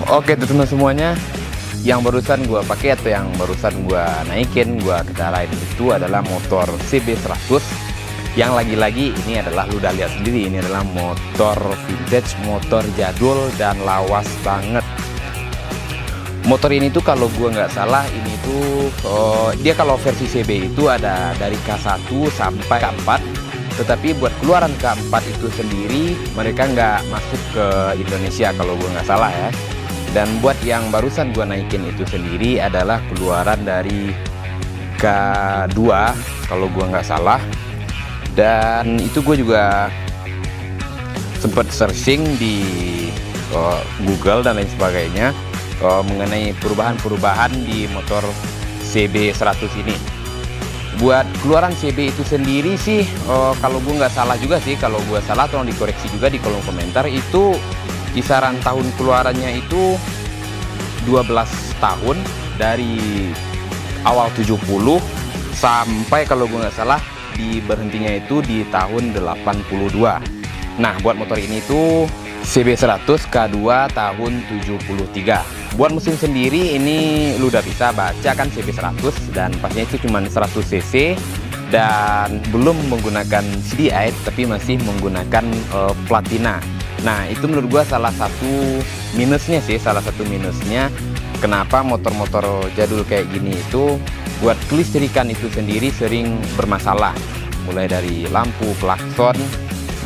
Oke teman-teman semuanya, yang barusan gua pakai atau yang barusan gua naikin, gua kendarain itu adalah motor CB100. Yang lagi-lagi ini adalah, lu udah lihat sendiri, ini adalah motor vintage, motor jadul dan lawas banget. Motor ini tuh kalau gua nggak salah ini tuh dia kalau versi CB itu ada dari K1 sampai K4. Tetapi buat keluaran K4 itu sendiri mereka nggak masuk ke Indonesia kalau gua nggak salah ya. Dan buat yang barusan gua naikin itu sendiri adalah keluaran dari K2 kalau gua nggak salah. Dan itu gue juga sempat searching di Google dan lain sebagainya mengenai perubahan-perubahan di motor CB100 ini. Buat keluaran CB itu sendiri sih kalau gue nggak salah juga sih, kalau gue salah tolong dikoreksi juga di kolom komentar. Itu kisaran tahun keluarannya itu 12 tahun, dari awal 70 sampai kalau gue nggak salah di berhentinya itu di tahun 82. Nah buat motor ini tuh CB100 K2 tahun 73. Buat mesin sendiri ini lu udah bisa baca kan, CB100 dan pastinya itu cuma 100 cc dan belum menggunakan CDI tapi masih menggunakan platina. Nah itu menurut gua salah satu minusnya sih, salah satu minusnya kenapa motor-motor jadul kayak gini itu buat kelistrikan itu sendiri sering bermasalah, mulai dari lampu, klakson,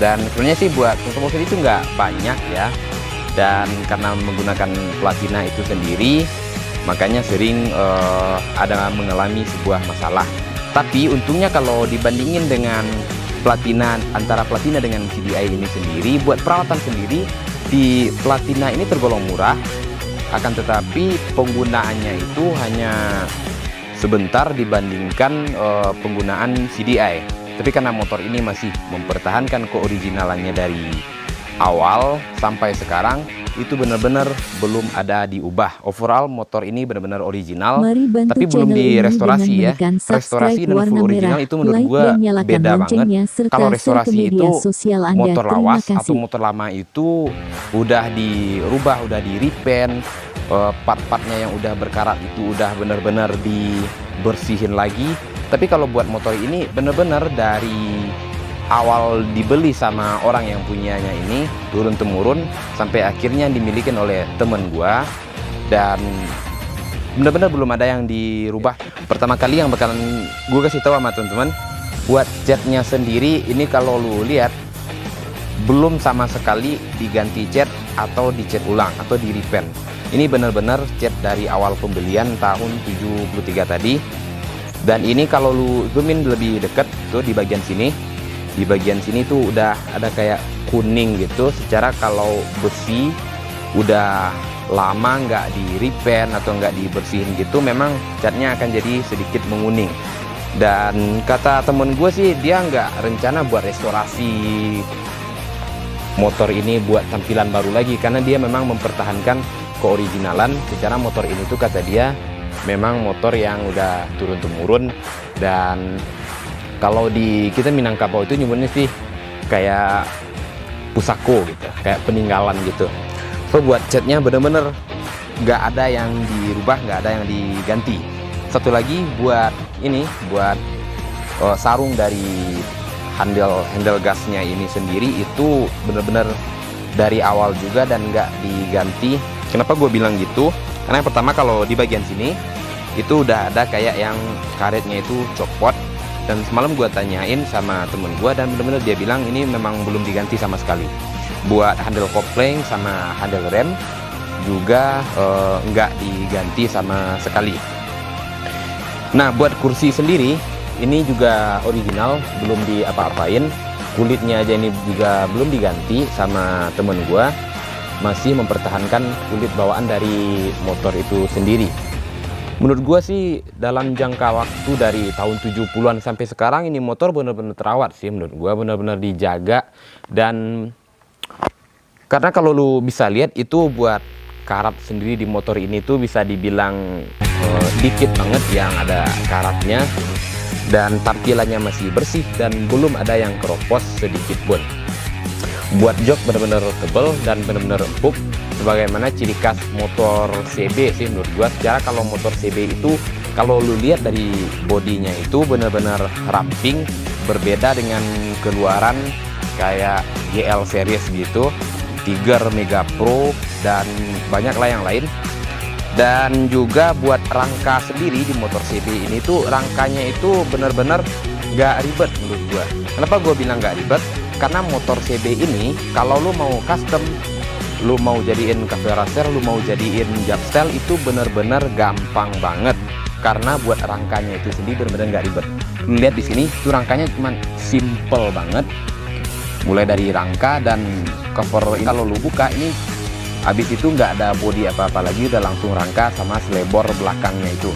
dan sebenarnya sih buat motor-motor itu nggak banyak ya. Dan karena menggunakan platina itu sendiri makanya sering ada mengalami sebuah masalah. Tapi untungnya kalau dibandingin dengan platina, antara platina dengan CDI ini sendiri, buat perawatan sendiri di platina ini tergolong murah, akan tetapi penggunaannya itu hanya sebentar dibandingkan penggunaan CDI. Tapi karena motor ini masih mempertahankan keoriginalannya dari awal sampai sekarang, itu benar-benar belum ada diubah. Overall motor ini benar-benar original, tapi belum direstorasi ya. Restorasi dan full original itu menurut gua beda banget. Kalau restorasi itu motor lawas atau motor lama itu udah dirubah, udah di repaint, part-partnya yang udah berkarat itu udah benar-benar dibersihin lagi. Tapi kalau buat motor ini benar-benar dari awal dibeli sama orang yang punyanya ini turun temurun sampai akhirnya dimiliki oleh temen gua, dan benar-benar belum ada yang dirubah. Pertama kali yang bakalan gua kasih tahu sama teman-teman, buat catnya sendiri ini kalau lu lihat belum sama sekali diganti cat atau dicat ulang atau di repaint. Ini benar-benar cat dari awal pembelian tahun 73 tadi. Dan ini kalau lu zoomin lebih dekat tuh di bagian sini, di bagian sini tuh udah ada kayak kuning gitu. Secara kalau besi udah lama nggak di repaint atau nggak dibersihin gitu, memang catnya akan jadi sedikit menguning. Dan kata temen gue sih dia nggak rencana buat restorasi motor ini buat tampilan baru lagi, karena dia memang mempertahankan keoriginalan. Secara motor ini tuh kata dia memang motor yang udah turun-temurun, dan kalau di kita Minangkabau itu nyebutnya sih kayak pusako gitu, kayak peninggalan gitu. So buat catnya bener-bener nggak ada yang dirubah, nggak ada yang diganti. Satu lagi buat ini, buat sarung dari handle gasnya ini sendiri itu bener-bener dari awal juga dan nggak diganti. Kenapa gue bilang gitu? Karena yang pertama kalau di bagian sini itu udah ada kayak yang karetnya itu copot, dan semalam gue tanyain sama temen gue dan bener-bener dia bilang ini memang belum diganti sama sekali. Buat handle kopling sama handle rem juga nggak diganti sama sekali. Nah buat kursi sendiri ini juga original, belum diapa-apain. Kulitnya aja ini juga belum diganti sama temen gue, masih mempertahankan kulit bawaan dari motor itu sendiri. Menurut gue sih dalam jangka waktu dari tahun 70-an sampai sekarang ini motor benar-benar terawat sih menurut gue, benar-benar dijaga. Dan karena kalau lu bisa lihat itu buat karat sendiri di motor ini tuh bisa dibilang dikit banget yang ada karatnya, dan tampilannya masih bersih dan belum ada yang keropos sedikit pun. Buat jok benar-benar tebal dan benar-benar empuk. sebagaimana ciri khas motor CB sih menurut gua. Secara kalau motor CB itu kalau lu lihat dari bodinya itu benar-benar ramping, berbeda dengan keluaran kayak GL series gitu, Tiger, Mega Pro, dan banyaklah yang lain. Dan juga buat rangka sendiri di motor CB ini tuh rangkanya itu benar-benar gak ribet menurut gua. Kenapa gua bilang gak ribet? Karena motor CB ini kalau lu mau custom, lu mau jadiin cafe racer, lu mau jadiin jump style, itu bener-bener gampang banget. Karena buat rangkanya itu sendiri bener-bener nggak ribet. Lu lihat di sini, tuh rangkanya cuman simple banget. Mulai dari rangka dan cover ini kalau lu buka ini, habis itu nggak ada body apa-apa lagi, udah langsung rangka sama selebor belakangnya itu.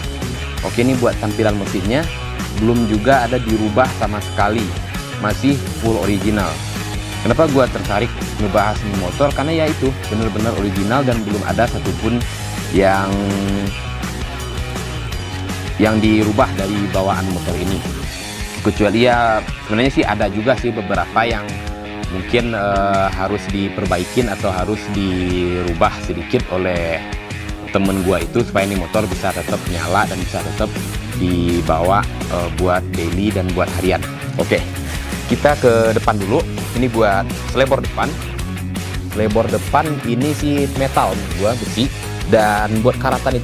Oke, ini buat tampilan mesinnya belum juga ada dirubah sama sekali, masih full original. Kenapa gua tertarik ngebahas ini motor? Karena ya itu bener-bener original dan belum ada satupun yang dirubah dari bawaan motor ini. Kecuali ya sebenarnya sih ada juga sih beberapa yang mungkin harus diperbaikin atau harus dirubah sedikit oleh temen gua itu supaya ini motor bisa tetap nyala dan bisa tetap dibawa buat daily dan buat harian. Oke, kita ke depan dulu. Ini buat selebor depan. Selebor depan ini sih metal gua, besi. Dan buat karatannya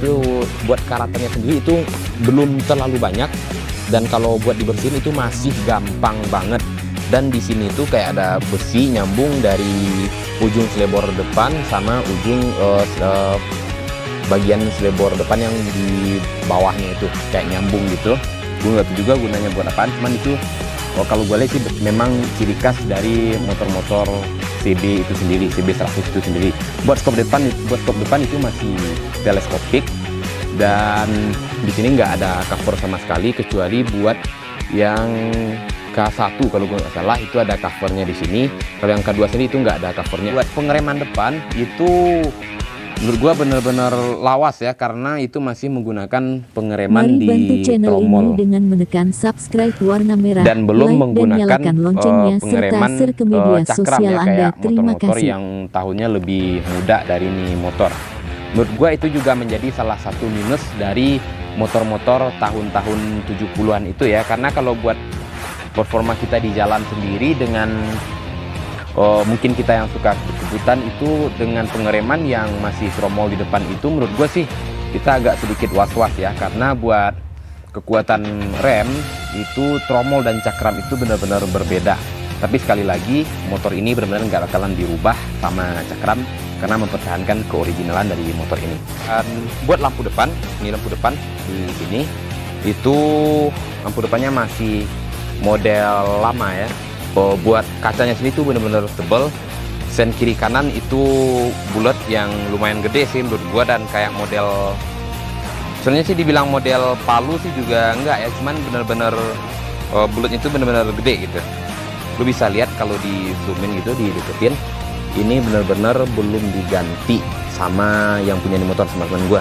sendiri itu belum terlalu banyak, dan kalau buat dibersihin itu masih gampang banget. Dan di sini tuh kayak ada besi nyambung dari ujung selebor depan sama ujung bagian selebor depan yang di bawahnya itu kayak nyambung gitu. Gue nggak tahu juga gunanya buat apaan, cuman itu kalau gue lihat sih memang ciri khas dari motor-motor CB itu sendiri, CB 100 itu sendiri. Buat skop depan itu masih teleskopik, dan di sini nggak ada cover sama sekali kecuali buat yang K1 kalau gue nggak salah itu ada covernya di sini. Kalau yang K2 sendiri itu nggak ada covernya. Buat pengereman depan itu menurut gua bener-bener lawas ya, karena itu masih menggunakan pengereman di tromol dengan menekan subscribe warna merah dan belum like menggunakan dan loncengnya, pengereman serta ke media cakram sosial ya, Anda. kayak Terima motor-motor kasih. yang tahunnya lebih muda dari ini motor. Menurut gua itu juga menjadi salah satu minus dari motor-motor tahun-tahun 70-an itu ya, karena kalau buat performa kita di jalan sendiri dengan mungkin kita yang suka kebutan itu dengan pengereman yang masih tromol di depan itu, menurut gue sih kita agak sedikit was-was ya, karena buat kekuatan rem itu tromol dan cakram itu benar-benar berbeda. Tapi sekali lagi motor ini benar-benar nggak bakalan dirubah sama cakram karena mempertahankan keoriginalan dari motor ini. Dan buat lampu depan, ini lampu depan di sini itu lampu depannya masih model lama ya. Buat kacanya sini tuh bener-bener tebel. Sen kiri kanan itu bulat yang lumayan gede sih menurut gua, dan kayak model, sebenarnya sih dibilang model Palu sih juga enggak ya, cuman bener-bener bulatnya itu bener-bener gede gitu. Lu bisa lihat kalau di zoomin gitu, dideketin, ini bener-bener belum diganti sama yang punya di motor sama teman gua.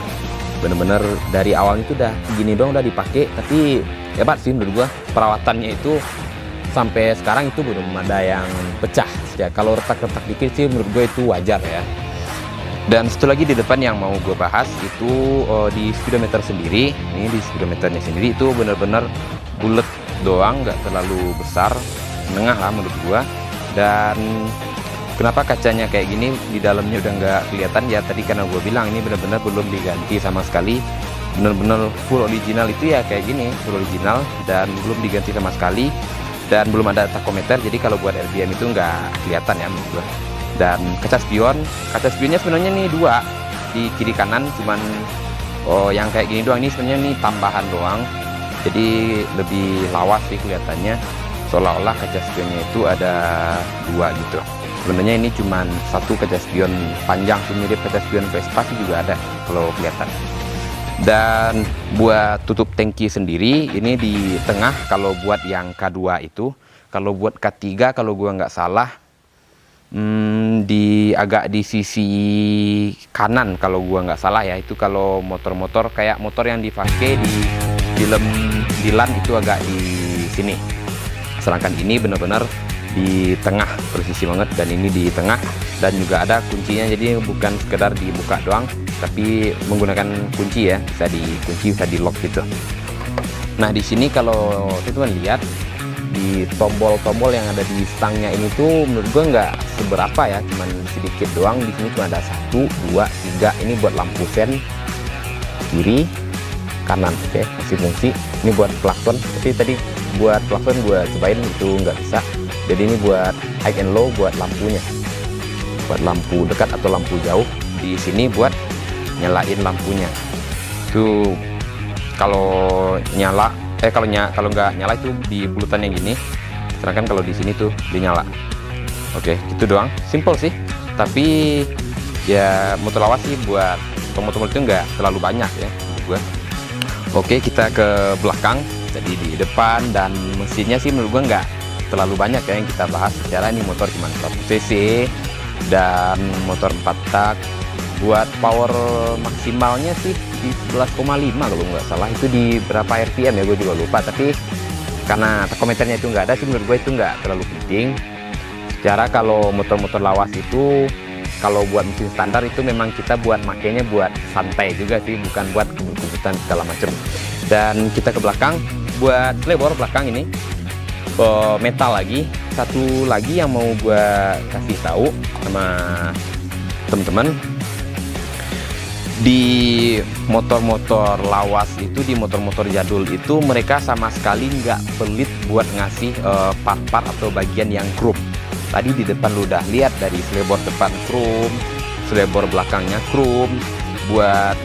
Bener-bener dari awal itu udah gini dong, udah dipakai, tapi hebat sih menurut gua. Perawatannya itu sampai sekarang itu belum ada yang pecah ya. Kalau retak-retak dikit sih menurut gue itu wajar ya. Dan satu lagi di depan yang mau gue bahas itu di speedometer sendiri. Ini di speedometernya sendiri itu bener-bener bulat doang, nggak terlalu besar, menengah lah menurut gue. Dan kenapa kacanya kayak gini, di dalamnya udah nggak kelihatan ya, tadi karena gue bilang ini bener-bener belum diganti sama sekali. Bener-bener full original itu ya kayak gini, full original dan belum diganti sama sekali. Dan belum ada tachometer, jadi kalau buat RPM itu nggak kelihatan ya menurut gue. Dan kaca spionnya sebenarnya nih dua di kiri kanan, cuman yang kayak gini doang, ini sebenarnya nih tambahan doang, jadi lebih lawas sih kelihatannya, seolah-olah kaca spionnya itu ada dua gitu. Sebenarnya ini cuman satu kaca spion panjang, mirip kaca spion Vespa sih juga ada kalau kelihatan. Dan buat tutup tangki sendiri ini di tengah kalau buat yang K2 itu. Kalau buat K3 kalau gua nggak salah agak di sisi kanan kalau gua nggak salah ya. Itu kalau motor-motor kayak motor yang dipakai di LAN itu agak di sini. Sedangkan ini benar-benar di tengah, presisi banget, dan ini di tengah dan juga ada kuncinya, jadi bukan sekedar dibuka doang tapi menggunakan kunci ya, bisa dikunci, bisa di lock gitu. Nah di sini kalau teman-teman lihat di tombol-tombol yang ada di stangnya ini tuh menurut gua nggak seberapa ya, cuman sedikit doang. Di sini cuma ada 1, 2, 3. Ini buat lampu sen kiri kanan, oke, masih fungsi. Ini buat klakson, tapi tadi buat klakson gua cobain itu nggak bisa. Jadi ini buat high and low, buat lampunya, buat lampu dekat atau lampu jauh. Di sini buat nyalain lampunya tuh. Kalau nyala kalau nggak nyala itu di bulutan yang gini, sedangkan kalau di sini tuh dinyala. Oke, gitu doang, simple sih. Tapi ya motor lawas sih buat tombol-tombol itu nggak terlalu banyak ya menurut gua. Oke, kita ke belakang. Jadi di depan dan mesinnya sih menurut gua nggak terlalu banyak ya yang kita bahas. Secara ini motor cuma 100 cc dan motor 4 tak. Buat power maksimalnya sih di 11,5 kalau nggak salah. Itu di berapa RPM ya, gue juga lupa. Tapi karena komentarnya itu nggak ada sih, menurut gue itu nggak terlalu penting. Secara kalau motor-motor lawas itu, kalau buat mesin standar itu memang kita buat makainya buat santai juga sih, bukan buat kebut-kebutan segala macam. Dan kita ke belakang, buat labor belakang ini metal lagi. Satu lagi yang mau gue kasih tahu sama teman-teman, di motor-motor lawas itu, di motor-motor jadul itu mereka sama sekali nggak pelit buat ngasih part-part atau bagian yang chrome. Tadi di depan lu udah lihat dari selebor depan chrome, selebor belakangnya chrome, buat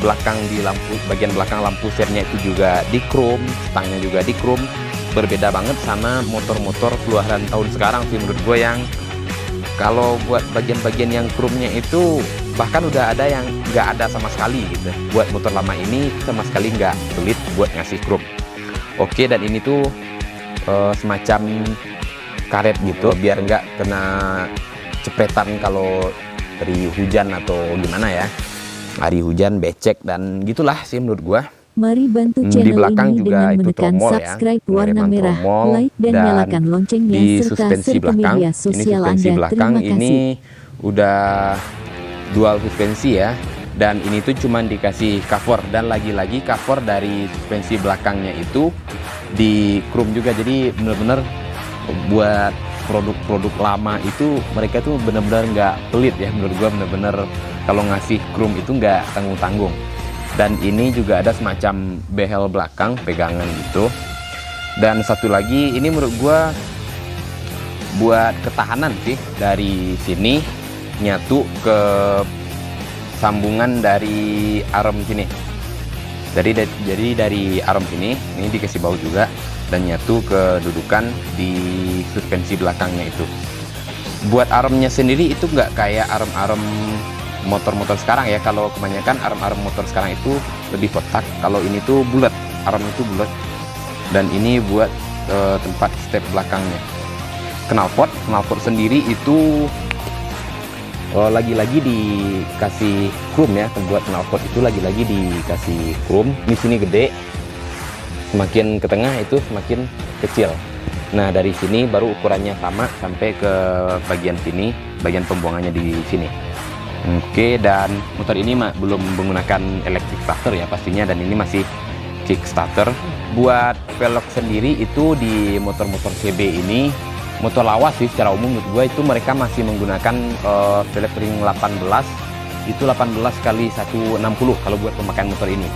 belakang di lampu, bagian belakang lampu sernya itu juga di chrome, stangnya juga di chrome. Berbeda banget sama motor-motor keluaran tahun sekarang sih menurut gue, yang kalau buat bagian-bagian yang chrome-nya itu bahkan udah ada yang nggak ada sama sekali gitu. Buat motor lama ini sama sekali nggak pelit buat ngasih chrome. Oke, dan ini tuh semacam karet gitu biar nggak kena cepretan kalau dari hujan atau gimana ya, hari hujan becek dan gitulah sih menurut gua. Mari bantu Di channel belakang ini juga dengan itu menekan tromol ya, subscribe warna pengereman merah, tromol, like dan dan nyalakan loncengnya di serta suspensi share ke belakang, media ini sosial suspensi Anda. belakang Terima ini kasih. udah dual suspensi ya, dan ini tuh cuman dikasih cover, dan lagi-lagi cover dari suspensi belakangnya itu di chrome juga. Jadi bener-bener buat produk-produk lama itu mereka tuh bener-bener nggak pelit ya menurut gua, bener-bener kalau ngasih chrome itu nggak tanggung-tanggung. Dan ini juga ada semacam behel belakang pegangan gitu. Dan satu lagi ini menurut gua buat ketahanan sih, dari sini nyatu ke sambungan dari arm sini. Jadi dari arm sini ini dikasih baut juga dan nyatu ke dudukan di suspensi belakangnya itu. Buat armnya sendiri itu nggak kayak arm-arm motor-motor sekarang ya. Kalau kebanyakan arm-arm motor sekarang itu lebih kotak, kalau ini tuh bulat, arm itu bulat. Dan ini buat tempat step belakangnya. Knalpot sendiri itu lagi-lagi dikasih chrome ya. Buat knalpot itu lagi-lagi dikasih chrome. Di sini gede, semakin ke tengah itu semakin kecil. Nah dari sini baru ukurannya sama sampai ke bagian sini, bagian pembuangannya di sini. Oke, dan motor ini belum menggunakan electric starter ya pastinya, dan ini masih kickstarter. Buat velg sendiri itu di motor-motor CB ini, motor lawas sih secara umum menurut gue itu mereka masih menggunakan velg ring 18, itu 18 kali 160 kalau buat pemakaian motor ini.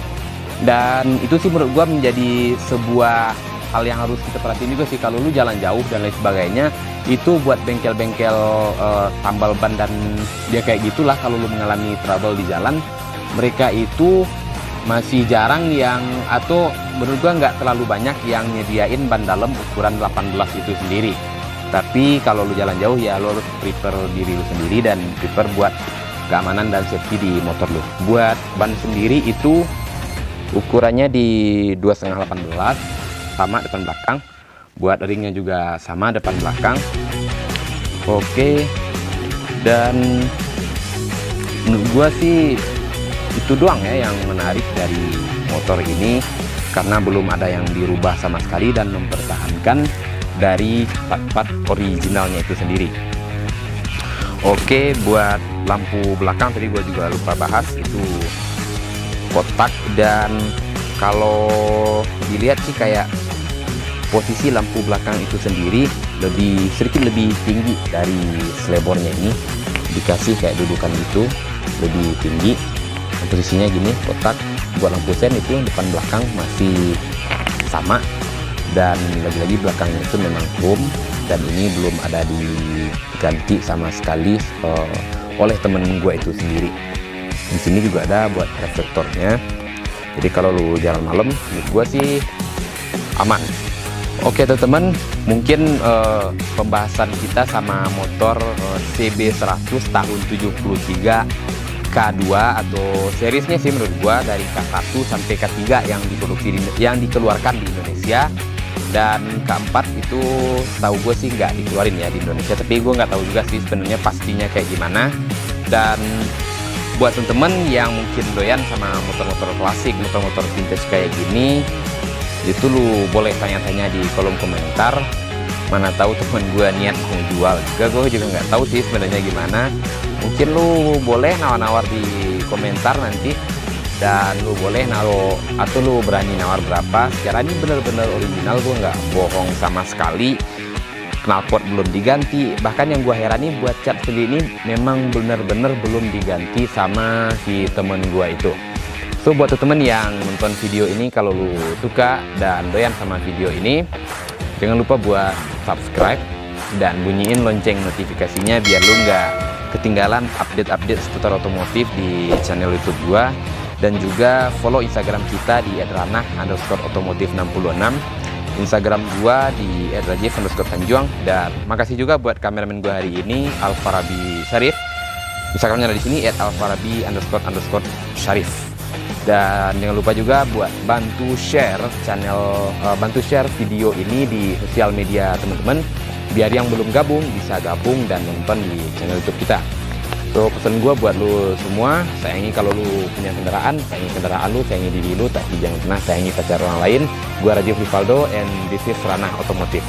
Dan itu sih menurut gue menjadi sebuah hal yang harus kita perhatiin juga sih, kalau lu jalan jauh dan lain sebagainya. Itu buat bengkel-bengkel tambal ban dan dia kayak gitulah, kalau lu mengalami trouble di jalan, mereka itu masih jarang yang, atau menurut gua nggak terlalu banyak yang nyediain ban dalam ukuran 18 itu sendiri. Tapi kalau lu jalan jauh ya lu harus prepare diri lu sendiri dan prepare buat keamanan dan safety di motor lu. Buat ban sendiri itu ukurannya di 2,5 18 sama depan belakang. Buat ringnya juga sama depan belakang. Oke, dan menurut gua sih itu doang ya yang menarik dari motor ini, karena belum ada yang dirubah sama sekali dan mempertahankan dari part-part originalnya itu sendiri. Oke, buat lampu belakang tadi gue juga lupa bahas, itu kotak, dan kalau dilihat sih kayak posisi lampu belakang itu sendiri sedikit lebih tinggi dari selebornya ini, dikasih kayak dudukan gitu lebih tinggi. Posisinya gini, kotak buat lampu sen itu depan belakang masih sama, dan lagi-lagi belakangnya itu memang chrome, dan ini belum ada diganti sama sekali oleh temen gue itu sendiri. Di sini juga ada buat reflektornya, jadi kalau lu jalan malam menurut gue sih aman. Oke teman-teman, mungkin pembahasan kita sama motor CB100 tahun 73 K2 atau seriesnya sih menurut gua dari K1 sampai K3 yang dikeluarkan di Indonesia, dan K4 itu tahu gue sih nggak dikeluarin ya di Indonesia, tapi gue nggak tahu juga sih sebenarnya pastinya kayak gimana. Dan buat temen-temen yang mungkin doyan sama motor-motor klasik, motor-motor vintage kayak gini, itu lu boleh tanya-tanya di kolom komentar. Mana tahu temen gue niat mau jual juga, gue juga nggak tahu sih sebenarnya gimana. Mungkin lu boleh nawar-nawar di komentar nanti, dan lu boleh naruh atau lu berani nawar berapa. Secara ini bener-bener original, gue nggak bohong sama sekali. Knalpot belum diganti, bahkan yang gue herani buat cat sendiri ini memang bener-bener belum diganti sama si temen gue itu. So buat temen yang nonton video ini, kalau lu suka dan doyan sama video ini, jangan lupa buat subscribe dan bunyiin lonceng notifikasinya biar lu nggak ketinggalan update-update seputar otomotif di channel YouTube gua. Dan juga follow Instagram kita di @ranah_otomotif66, Instagram gua di @rajif_tanjuang. Dan makasih juga buat kameramen gua hari ini, Alfarabi Syarif. Instagramnya ada di sini @alfarabi__syarif. Dan jangan lupa juga buat bantu share video ini di sosial media teman-teman, biar yang belum gabung bisa gabung dan nonton di channel YouTube kita. So pesan gue buat lu semua, sayangi kalau lu punya kendaraan, sayangi kendaraan lu, sayangi diri lu, tapi jangan pernah sayangi pacar orang lain. Gue Rajif Rivaldo, and this is Ranah Otomotif.